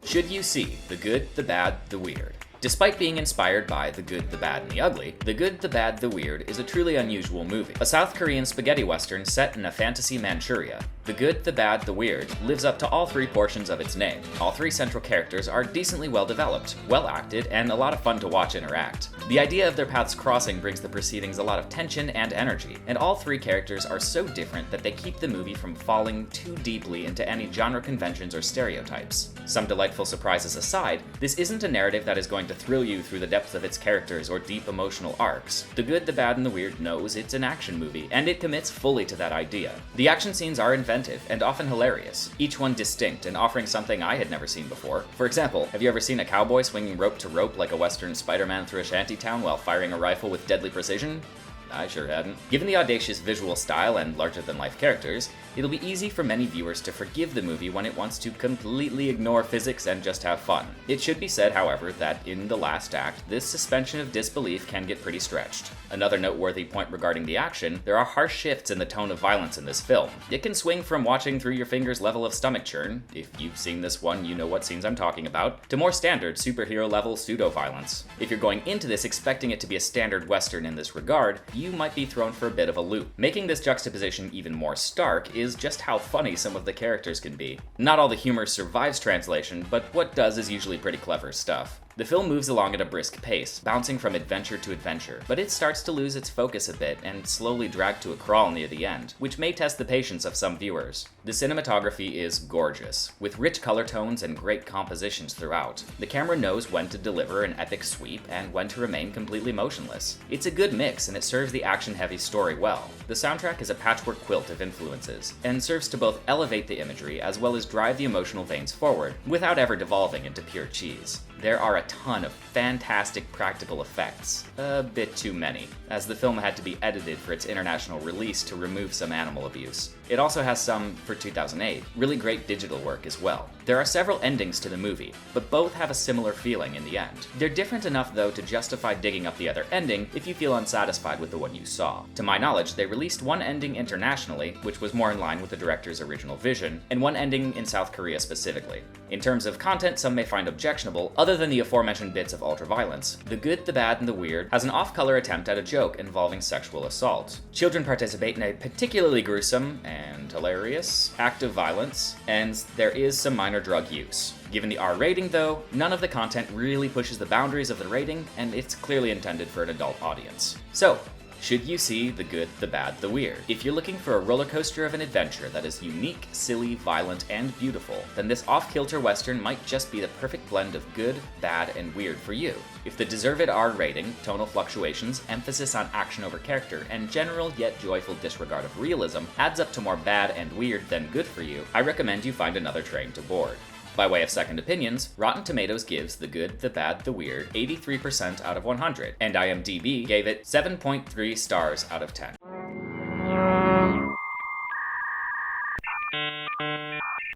Should you see The Good, the Bad, the Weird? Despite being inspired by The Good, the Bad, and the Ugly, The Good, the Bad, the Weird is a truly unusual movie. A South Korean spaghetti western set in a fantasy Manchuria. The Good, the Bad, the Weird lives up to all three portions of its name. All three central characters are decently well developed, well acted, and a lot of fun to watch interact. The idea of their paths crossing brings the proceedings a lot of tension and energy, and all three characters are so different that they keep the movie from falling too deeply into any genre conventions or stereotypes. Some delightful surprises aside, this isn't a narrative that is going to thrill you through the depth of its characters or deep emotional arcs. The Good, the Bad, and the Weird knows it's an action movie, and it commits fully to that idea. The action scenes are inventive and often hilarious, each one distinct and offering something I had never seen before. For example, have you ever seen a cowboy swinging rope to rope like a Western Spider-Man through a shantytown while firing a rifle with deadly precision? I sure hadn't. Given the audacious visual style and larger-than-life characters, it'll be easy for many viewers to forgive the movie when it wants to completely ignore physics and just have fun. It should be said, however, that in the last act, this suspension of disbelief can get pretty stretched. Another noteworthy point regarding the action, there are harsh shifts in the tone of violence in this film. It can swing from watching through your fingers level of stomach churn, if you've seen this one, you know what scenes I'm talking about, to more standard superhero-level pseudo-violence. If you're going into this expecting it to be a standard Western in this regard, you might be thrown for a bit of a loop. Making this juxtaposition even more stark is just how funny some of the characters can be. Not all the humor survives translation, but what does is usually pretty clever stuff. The film moves along at a brisk pace, bouncing from adventure to adventure, but it starts to lose its focus a bit and slowly drag to a crawl near the end, which may test the patience of some viewers. The cinematography is gorgeous, with rich color tones and great compositions throughout. The camera knows when to deliver an epic sweep and when to remain completely motionless. It's a good mix and it serves the action-heavy story well. The soundtrack is a patchwork quilt of influences, and serves to both elevate the imagery as well as drive the emotional veins forward, without ever devolving into pure cheese. There are a ton of fantastic practical effects, a bit too many, as the film had to be edited for its international release to remove some animal abuse. It also has some, for 2008, really great digital work as well. There are several endings to the movie, but both have a similar feeling in the end. They're different enough though to justify digging up the other ending if you feel unsatisfied with the one you saw. To my knowledge, they released one ending internationally, which was more in line with the director's original vision, and one ending in South Korea specifically. In terms of content some may find objectionable, other than the aforementioned bits of ultraviolence, The Good, the Bad, and the Weird has an off-color attempt at a joke involving sexual assault. Children participate in a particularly gruesome and hilarious act of violence, and there is some minor drug use. Given the R rating though, none of the content really pushes the boundaries of the rating, and it's clearly intended for an adult audience. So, should you see The Good, the Bad, the Weird? If you're looking for a roller coaster of an adventure that is unique, silly, violent, and beautiful, then this off-kilter western might just be the perfect blend of good, bad, and weird for you. If the deserved R rating, tonal fluctuations, emphasis on action over character, and general yet joyful disregard of realism adds up to more bad and weird than good for you, I recommend you find another train to board. By way of second opinions, Rotten Tomatoes gives The Good, the Bad, the Weird 83% out of 100, and IMDb gave it 7.3 stars out of 10.